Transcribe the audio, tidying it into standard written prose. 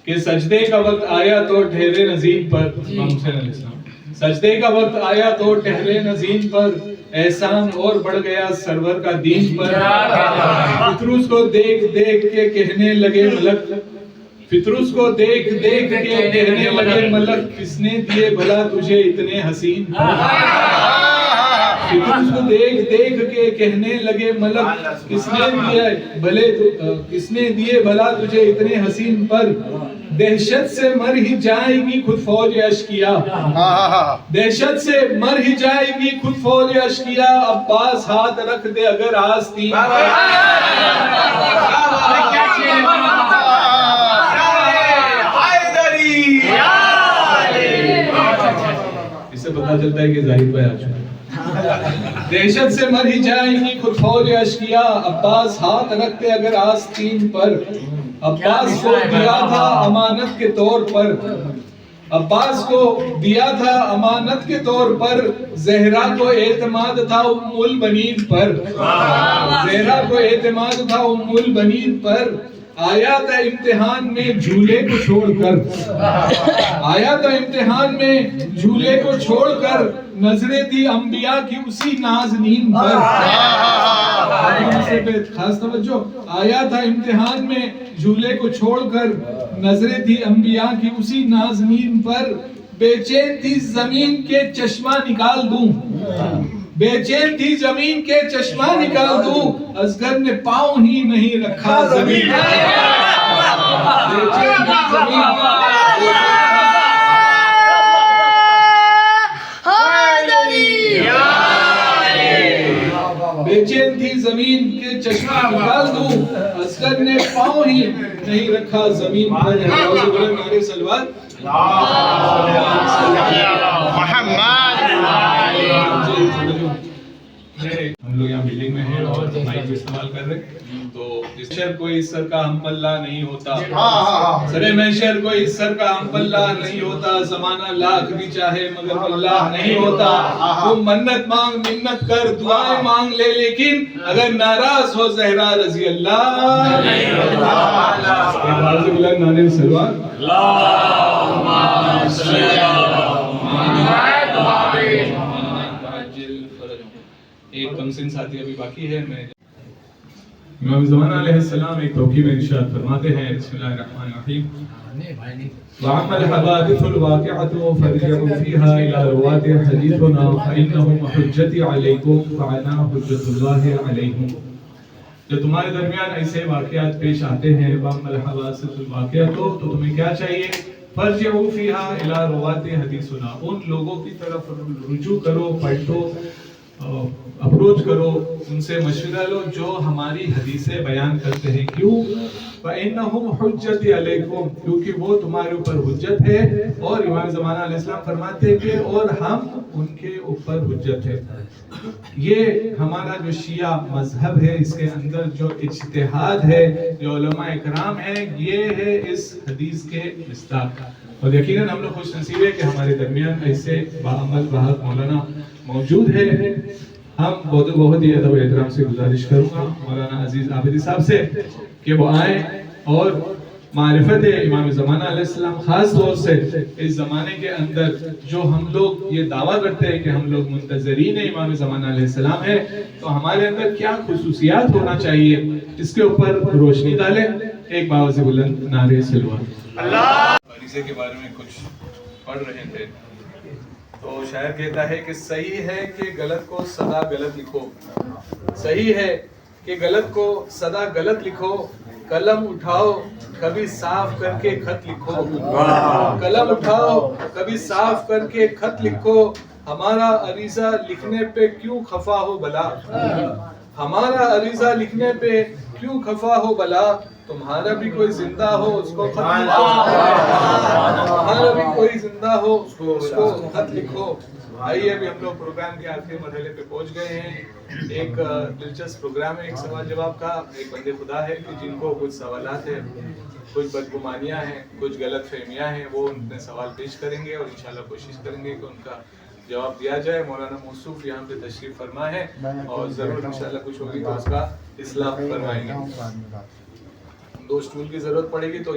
کہ سجدے کا وقت آیا تو ٹھہرے نزین پر، حسین علیہ السلام، سجدے کا وقت آیا تو ٹھہرے نزین پر، احسان اور بڑھ گیا سرور کا دین پر۔ فطروس کو دیکھ دیکھ کے کہنے لگے ملک، فطروس کو دیکھ دیکھ کے کہنے لگے ملک، کس نے دیے بھلا تجھے اتنے حسین پر۔ فطروس کو دیکھ دیکھ کے کہنے لگے ملک، کس نے دیے بھلے کس نے دیے بھلا تجھے اتنے حسین پر۔ دہشت سے مر ہی جائے گی خود فوج اشکیا، دہشت سے مر ہی جائے گی خود فوج اشکیا، عباس ہاتھ رکھ دے اگر آستین پر۔ اس سے پتہ چلتا ہے کہ ظاہر بھائی آ چکا۔ دہشت سے مر ہی جائے گی خود فوج اشکیا، عباس ہاتھ رکھتے اگر آستین پر۔ عباس کو دیا تھا امانت کے طور پر، عباس کو دیا تھا امانت کے طور پر، زہرا کو اعتماد تھا ام البنین پر، زہرا کو اعتماد تھا ام البنین پر۔ آیا تھا امتحان میں جھولے کو چھوڑ کر، آیا تھا امتحان میں جھولے کو چھوڑ کر، نظریں تھی انبیاء کی اسی نازنین پر۔ خاص توجہ، آیا تھا امتحان میں جھولے کو چھوڑ کر، نظریں تھی انبیاء کی اسی نازنین پر۔ بے چین تھی زمین کے چشمہ نکال دوں، بے چین تھی زمین کے چشمہ نکال دوں، اصغر نے پاؤں ہی نہیں رکھا زمین پر۔ بے چین تھی زمین بے چین تھی زمین کے چشمہ نکال دوں، اصغر نے پاؤں ہی نہیں رکھا زمین پر۔ نعرے صلوات ہم لوگ یہاں بلڈنگ میں ہیں اور مائک استعمال کر رہے ہیں، تو اس شہر کوئی اس سر کا ہم پلہ نہیں ہوتا، سرے محشر کوئی اس سر کا ہم پلہ نہیں ہوتا، زمانہ لاکھ بھی چاہے مگر اللہ نہیں ہوتا۔ تم منت مانگ منت کر دعائیں مانگ لے، لیکن اگر ناراض ہو زہرا رضی اللہ نہیں ہوتا۔ نعرے صلوات ایک کمسن ساتھی ابھی باقی ہے۔ میں امام زمانہ علیہ السلام ایک توقیع میں ارشاد فرماتے ہیں، بسم اللہ الرحمن الرحیم، وَعَمَّ الْحَوَادِثُ الْوَاقِعَةُ فَارْجِعُوا فِيهَا إِلَى رُوَاةِ حَدِيثِنَا فَإِنَّهُمْ حُجَّتِي عَلَيْكُمْ فَأَنَا حُجَّةُ اللَّهِ عَلَيْهِمْ۔ جب تمہارے درمیان ایسے واقعات پیش آتے ہیں، وَعَمَّ الْحَوَادِثُ الْوَاقِعَةُ، تو تمہیں کیا چاہیے؟ فَارْجِعُوا فِيهَا إِلَى رُوَاةِ حَدِيثِنَا، ان لوگوں کی طرف رجوع کرو، پلٹو، اپروچ کرو، ان سے مشورہ لو جو ہماری حدیثیں بیان کرتے ہیں۔ کیوں؟ فَإِنَّهُمْ حُجَّتِي عَلَيْكُمْ، کیونکہ وہ تمہارے اوپر حجت ہے، اور امام زمانہ علیہ السلام فرماتے ہیں کہ اور ہم ان کے اوپر حجت ہے۔ یہ ہمارا جو شیعہ مذہب ہے، اس کے اندر جو اجتہاد ہے، جو علماء اکرام ہیں، یہ ہے اس حدیث کے مصداق۔ اور یقیناً ہم لوگ خوش نصیب ہے کہ ہمارے درمیان ایسے باعمل باحق مولانا موجود ہے۔ ہم بہت ہی ادب و احترام سے گزارش کروں گا مولانا عزیز عابدی صاحب سے کہ وہ آئیں اور معرفت امام زمانہ علیہ السلام، خاص طور سے اس زمانے کے اندر جو ہم لوگ یہ دعویٰ کرتے ہیں کہ ہم لوگ منتظرین امام زمانہ علیہ السلام ہیں، تو ہمارے اندر کیا خصوصیات ہونا چاہیے، اس کے اوپر روشنی ڈالیں۔ ایک باوزی بلند نعرے صلوات اللہ۔ فریضے کے بارے میں کچھ پڑھ رہے تھے تو شاعر کہتا ہے کہ صحیح ہے کہ غلط کو سدا غلط لکھو، صحیح ہے کہ غلط کو سدا غلط لکھو، قلم اٹھاؤ کبھی صاف کر کے خط لکھو، قلم اٹھاؤ کبھی صاف کر کے خط لکھو، ہمارا عریضہ لکھنے پہ کیوں خفا ہو بلا، ہمارا عریضہ لکھنے پہ کیوں خفا ہو بلا، تمہارا بھی کوئی زندہ ہو اس کو خط لکھو، تمہارا بھی کوئی زندہ ہو اس کو خط لکھو۔ آئیے ابھی ہم لوگ پروگرام کے آخری مرحلے پہ پہنچ گئے ہیں۔ ایک دلچسپ پروگرام ہے، ایک سوال جواب کا۔ ایک بندے خدا ہے کہ جن کو کچھ سوالات ہیں، کچھ بدگمانیاں ہیں، کچھ غلط فہمیاں ہیں، وہ اپنے سوال پیش کریں گے اور انشاءاللہ کوشش کریں گے کہ ان کا جواب دیا جائے۔ مولانا موصوف یہاں پہ تشریف فرما ہے اور ضرور انشاءاللہ کچھ ہوگی تو اس کا اصلاح فرمائیں گے۔ 2 سٹول کی ضرورت پڑے گی تو